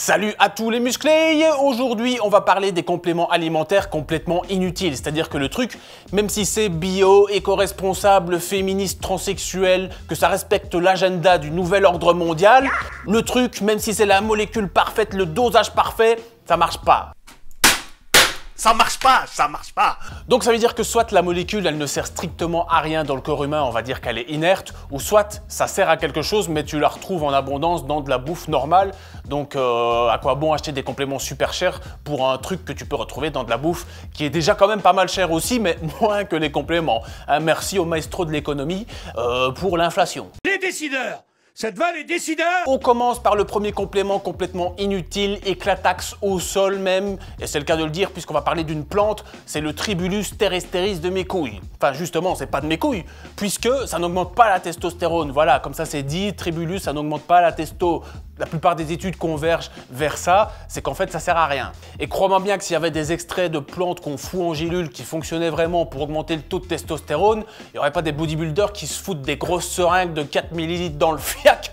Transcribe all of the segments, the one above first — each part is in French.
Salut à tous les musclés! Aujourd'hui, on va parler des compléments alimentaires complètement inutiles. C'est-à-dire que le truc, même si c'est bio, éco-responsable, féministe, transsexuel, que ça respecte l'agenda du nouvel ordre mondial, le truc, même si c'est la molécule parfaite, le dosage parfait, ça marche pas. Ça marche pas. Donc ça veut dire que soit la molécule, elle ne sert strictement à rien dans le corps humain, on va dire qu'elle est inerte, ou soit ça sert à quelque chose, mais tu la retrouves en abondance dans de la bouffe normale. Donc à quoi bon acheter des compléments super chers pour un truc que tu peux retrouver dans de la bouffe qui est déjà quand même pas mal cher aussi, mais moins que les compléments. Merci au maestro de l'économie pour l'inflation. Les décideurs! Ça te va les décideurs? On commence par le premier complément complètement inutile, éclataxe au sol même, et c'est le cas de le dire puisqu'on va parler d'une plante, c'est le Tribulus terrestris de mes couilles. Enfin justement, c'est pas de mes couilles, puisque ça n'augmente pas la testostérone. Voilà, comme ça c'est dit, Tribulus, ça n'augmente pas la testo. La plupart des études convergent vers ça, c'est qu'en fait ça sert à rien. Et crois-moi bien que s'il y avait des extraits de plantes qu'on fout en gélule qui fonctionnaient vraiment pour augmenter le taux de testostérone, il n'y aurait pas des bodybuilders qui se foutent des grosses seringues de 4 ml dans le fiac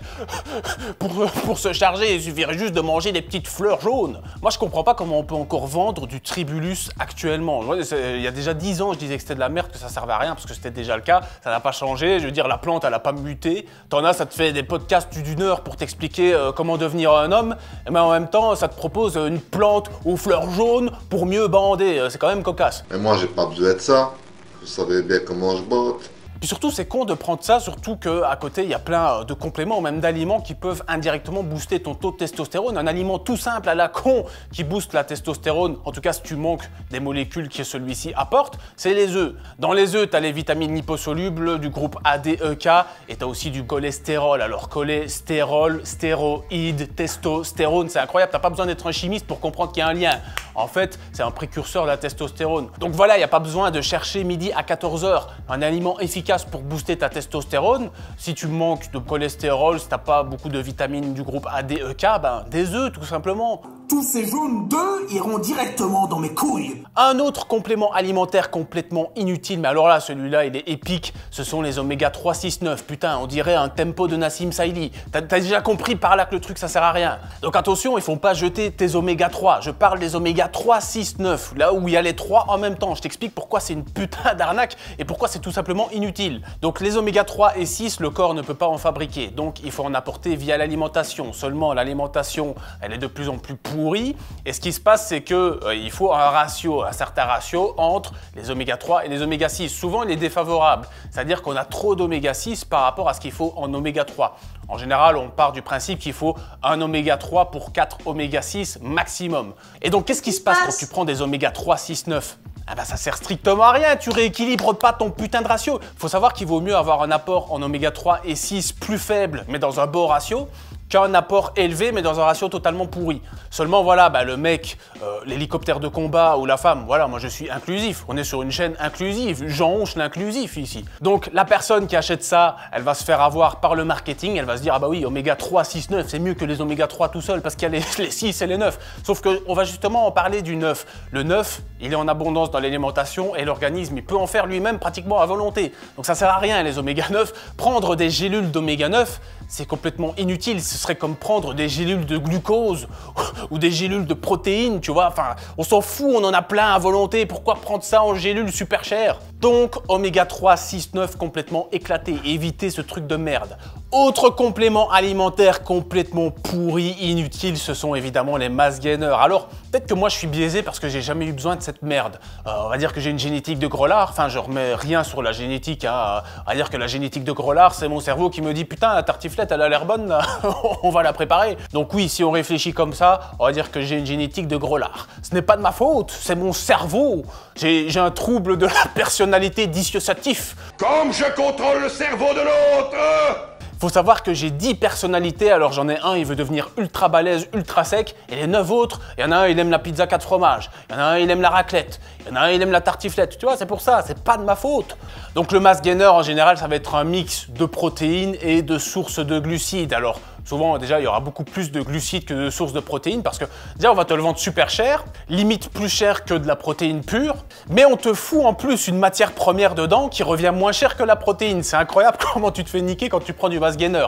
pour se charger. Il suffirait juste de manger des petites fleurs jaunes. Moi je comprends pas comment on peut encore vendre du Tribulus actuellement. Il y a déjà 10 ans je disais que c'était de la merde, que ça servait à rien parce que c'était déjà le cas, ça n'a pas changé. Je veux dire, la plante elle a pas muté. T'en as, ça te fait des podcasts d'une heure pour t'expliquer comment devenir un homme, mais en même temps ça te propose une plante aux fleurs jaunes pour mieux bander, c'est quand même cocasse. Mais moi j'ai pas besoin de ça, vous savez bien comment je botte. Puis surtout c'est con de prendre ça, surtout qu'à côté il y a plein de compléments, même d'aliments qui peuvent indirectement booster ton taux de testostérone. Un aliment tout simple à la con qui booste la testostérone, en tout cas si tu manques des molécules que celui-ci apporte, c'est les œufs. Dans les œufs, tu as les vitamines liposolubles du groupe ADEK et tu as aussi du cholestérol. Alors cholestérol, stéroïdes, testostérone, c'est incroyable, t'as pas besoin d'être un chimiste pour comprendre qu'il y a un lien. En fait, c'est un précurseur de la testostérone. Donc voilà, il n'y a pas besoin de chercher midi à 14 h un aliment efficace pour booster ta testostérone. Si tu manques de cholestérol, si t'as pas beaucoup de vitamines du groupe ADEK, ben des œufs tout simplement. Tous ces jaunes d'œufs iront directement dans mes couilles. Un autre complément alimentaire complètement inutile, mais alors là, celui-là, il est épique, ce sont les oméga 3, 6, 9. Putain, on dirait un tempo de Nassim Saïli. T'as déjà compris par là que le truc, ça sert à rien. Donc attention, il faut pas jeter tes oméga 3. Je parle des oméga 3, 6, 9, là où il y a les 3 en même temps. Je t'explique pourquoi c'est une putain d'arnaque et pourquoi c'est tout simplement inutile. Donc les oméga 3 et 6, le corps ne peut pas en fabriquer. Donc il faut en apporter via l'alimentation. Seulement, l'alimentation, elle est de plus en plus pourrie. Et ce qui se passe, c'est que il faut un certain ratio entre les oméga 3 et les oméga 6. Souvent, il est défavorable. C'est-à-dire qu'on a trop d'oméga 6 par rapport à ce qu'il faut en oméga 3. En général, on part du principe qu'il faut un oméga 3 pour 4 oméga 6 maximum. Et donc, qu'est-ce qui se passe quand tu prends des oméga 3, 6, 9 ? Ah bah ça sert strictement à rien, tu rééquilibres pas ton putain de ratio. Faut savoir qu'il vaut mieux avoir un apport en oméga 3 et 6 plus faible, mais dans un bon ratio, qu'un apport élevé mais dans un ratio totalement pourri. Seulement voilà, bah, le mec, l'hélicoptère de combat ou la femme, voilà, moi je suis inclusif, on est sur une chaîne inclusive, Jean Honche l'inclusif ici. Donc la personne qui achète ça, elle va se faire avoir par le marketing, elle va se dire ah bah oui, oméga 3, 6, 9, c'est mieux que les oméga 3 tout seul parce qu'il y a les 6 et les 9. Sauf qu'on va justement en parler du 9. Le 9, il est en abondance dans l'alimentation et l'organisme, il peut en faire lui-même pratiquement à volonté. Donc ça sert à rien les oméga 9. Prendre des gélules d'oméga 9, c'est complètement inutile. Ce serait comme prendre des gélules de glucose ou des gélules de protéines, tu vois. Enfin, on s'en fout, on en a plein à volonté. Pourquoi prendre ça en gélules super chères? Donc, oméga 3, 6, 9 complètement éclaté. Évitez ce truc de merde. Autre complément alimentaire complètement pourri, inutile, ce sont évidemment les mass gainers. Alors, peut-être que moi je suis biaisé parce que j'ai jamais eu besoin de cette merde. On va dire que j'ai une génétique de grelard. Enfin, je remets rien sur la génétique. Hein. On va dire que la génétique de grelard, c'est mon cerveau qui me dit putain, la tartiflette, elle a l'air bonne, là. On va la préparer. Donc oui, si on réfléchit comme ça, on va dire que j'ai une génétique de grelard. Ce n'est pas de ma faute, c'est mon cerveau. J'ai un trouble de la personnalité dissociatif. Comme je contrôle le cerveau de l'autre! Faut savoir que j'ai 10 personnalités, alors j'en ai un, il veut devenir ultra balèze, ultra sec, et les 9 autres, il y en a un, il aime la pizza 4 fromages, il y en a un, il aime la raclette, il y en a un, il aime la tartiflette, tu vois, c'est pour ça, c'est pas de ma faute. Donc le mass gainer, en général, ça va être un mix de protéines et de sources de glucides. Alors, souvent, déjà, il y aura beaucoup plus de glucides que de sources de protéines parce que, déjà, on va te le vendre super cher, limite plus cher que de la protéine pure, mais on te fout en plus une matière première dedans qui revient moins cher que la protéine. C'est incroyable comment tu te fais niquer quand tu prends du mass gainer.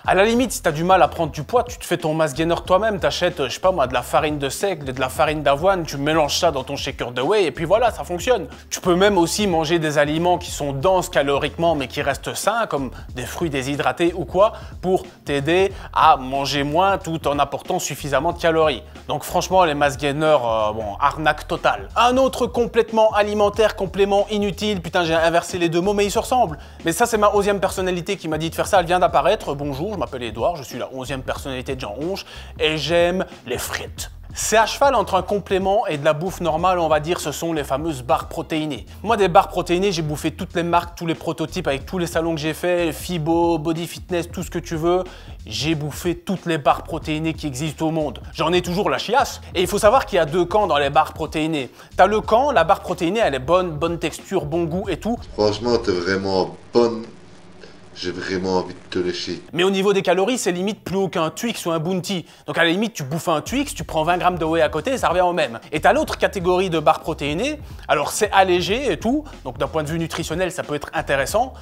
À la limite, si t'as du mal à prendre du poids, tu te fais ton mass gainer toi-même, t'achètes, je sais pas moi, de la farine de seigle, de la farine d'avoine, tu mélanges ça dans ton shaker de whey et puis voilà, ça fonctionne. Tu peux même aussi manger des aliments qui sont denses caloriquement mais qui restent sains, comme des fruits déshydratés ou quoi, pour t'aider à manger moins tout en apportant suffisamment de calories. Donc franchement, les mass gainers, bon, arnaque totale. Un autre complètement alimentaire, complément inutile, putain j'ai inversé les deux mots mais ils se ressemblent. Mais ça c'est ma 11e personnalité qui m'a dit de faire ça, elle vient d'apparaître. Bonjour, je m'appelle Edouard, je suis la 11e personnalité de Jean Onge et j'aime les frites. C'est à cheval entre un complément et de la bouffe normale, on va dire, ce sont les fameuses barres protéinées. Moi, des barres protéinées, j'ai bouffé toutes les marques, tous les prototypes avec tous les salons que j'ai fait, Fibo, Body Fitness, tout ce que tu veux. J'ai bouffé toutes les barres protéinées qui existent au monde. J'en ai toujours la chiasse. Et il faut savoir qu'il y a deux camps dans les barres protéinées. T'as le camp, la barre protéinée, elle est bonne texture, bon goût et tout. Franchement, t'es vraiment bonne. J'ai vraiment envie de te lécher. Mais au niveau des calories, c'est limite plus haut qu'un Twix ou un Bounty. Donc à la limite, tu bouffes un Twix, tu prends 20 grammes de whey à côté et ça revient au même. Et t'as l'autre catégorie de barres protéinées. Alors c'est allégé et tout. Donc d'un point de vue nutritionnel, ça peut être intéressant.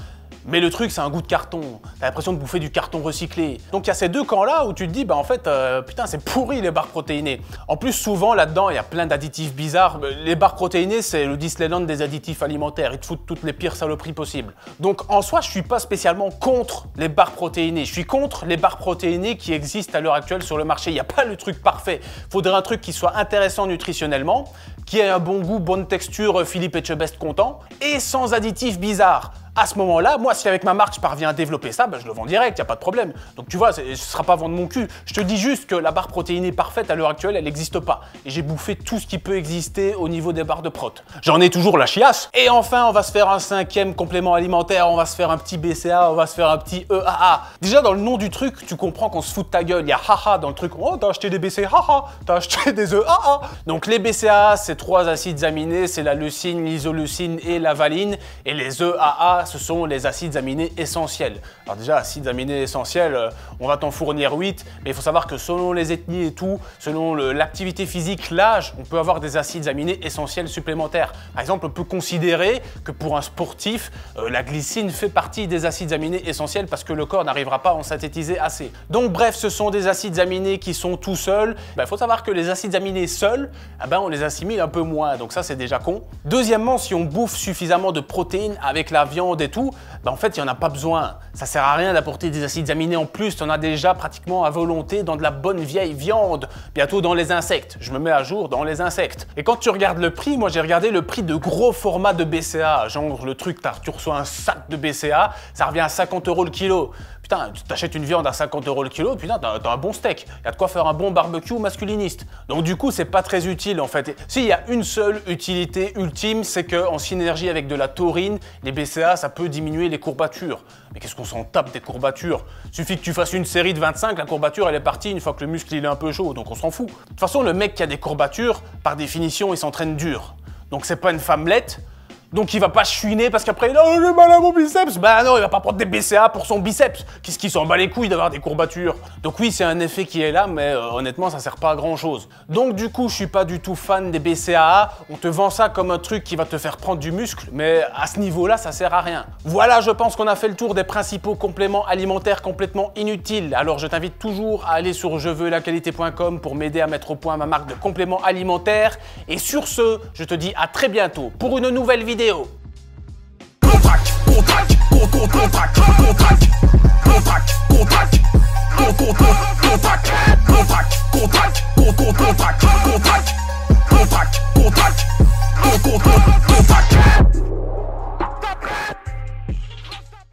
Mais le truc, c'est un goût de carton. T'as l'impression de bouffer du carton recyclé. Donc il y a ces deux camps-là où tu te dis, bah en fait, putain, c'est pourri les barres protéinées. En plus, souvent là-dedans, il y a plein d'additifs bizarres. Les barres protéinées, c'est le Disneyland des additifs alimentaires. Ils te foutent toutes les pires saloperies possibles. Donc en soi, je suis pas spécialement contre les barres protéinées. Je suis contre les barres protéinées qui existent à l'heure actuelle sur le marché. Il n'y a pas le truc parfait. Faudrait un truc qui soit intéressant nutritionnellement, qui ait un bon goût, bonne texture, Philippe Etchebest content, et sans additifs bizarres. À ce moment-là, moi, si avec ma marque, je parviens à développer ça, bah, je le vends direct, il n'y a pas de problème. Donc tu vois, ce ne sera pas vendre mon cul. Je te dis juste que la barre protéinée parfaite à l'heure actuelle, elle n'existe pas. Et j'ai bouffé tout ce qui peut exister au niveau des barres de prot. J'en ai toujours la chiasse. Et enfin, on va se faire un 5e complément alimentaire, on va se faire un petit BCA, on va se faire un petit EAA. Déjà, dans le nom du truc, tu comprends qu'on se fout de ta gueule. Il y a haha dans le truc. Oh, t'as acheté des BCA, haha, t'as acheté des EAA. Donc les BCA, c'est 3 acides aminés, c'est la leucine, l'isoleucine et la valine. Et les EAA, ce sont les acides aminés essentiels. Alors déjà, acides aminés essentiels, on va t'en fournir 8, mais il faut savoir que selon les ethnies et tout, selon l'activité physique, l'âge, on peut avoir des acides aminés essentiels supplémentaires. Par exemple, on peut considérer que pour un sportif, la glycine fait partie des acides aminés essentiels parce que le corps n'arrivera pas à en synthétiser assez. Donc bref, ce sont des acides aminés qui sont tout seuls. Il faut savoir que les acides aminés seuls, on les assimile un peu moins, donc ça c'est déjà con. Deuxièmement, si on bouffe suffisamment de protéines avec la viande et tout, en fait, il n'y en a pas besoin. Ça sert à rien d'apporter des acides aminés en plus, tu en as déjà pratiquement à volonté dans de la bonne vieille viande. Bientôt dans les insectes. Je me mets à jour dans les insectes. Et quand tu regardes le prix, moi j'ai regardé le prix de gros format de BCA. Genre le truc, tu reçois un sac de BCA, ça revient à 50 € le kilo. Putain, tu t'achètes une viande à 50 € le kilo, putain, t'as un bon steak. Il y a de quoi faire un bon barbecue masculiniste. Donc du coup, c'est pas très utile en fait. S'il y a une seule utilité ultime, c'est qu'en synergie avec de la taurine, les BCA, ça peut diminuer les courbatures. Mais qu'est-ce qu'on s'en tape des courbatures? Suffit que tu fasses une série de 25, la courbature, elle est partie une fois que le muscle il est un peu chaud, donc on s'en fout. De toute façon, le mec qui a des courbatures, par définition, il s'entraîne dur. Donc c'est pas une femmelette. Donc il va pas chouiner parce qu'après, oh, j'ai mal à mon biceps. Bah non, il va pas prendre des BCA pour son biceps. Qu'est-ce qu'il s'en bat les couilles d'avoir des courbatures? Donc oui, c'est un effet qui est là, mais honnêtement, ça sert pas à grand chose. Donc du coup, je suis pas du tout fan des BCAA. On te vend ça comme un truc qui va te faire prendre du muscle, mais à ce niveau-là, ça sert à rien. Voilà, je pense qu'on a fait le tour des principaux compléments alimentaires complètement inutiles. Alors je t'invite toujours à aller sur jeveuxlaqualité.com pour m'aider à mettre au point ma marque de compléments alimentaires. Et sur ce, je te dis à très bientôt pour une nouvelle vidéo. Contact.